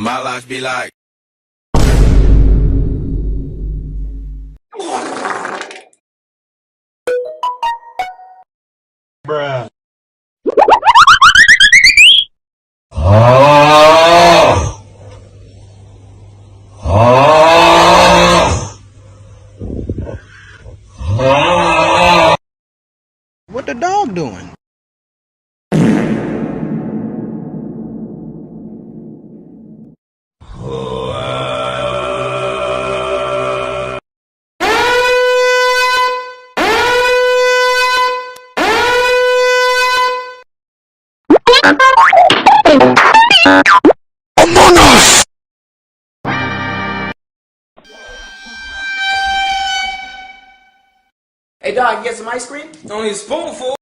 My life be like. Bruh. What the dog doing? Among Us! Hey dog, you get some ice cream? Only a spoonful.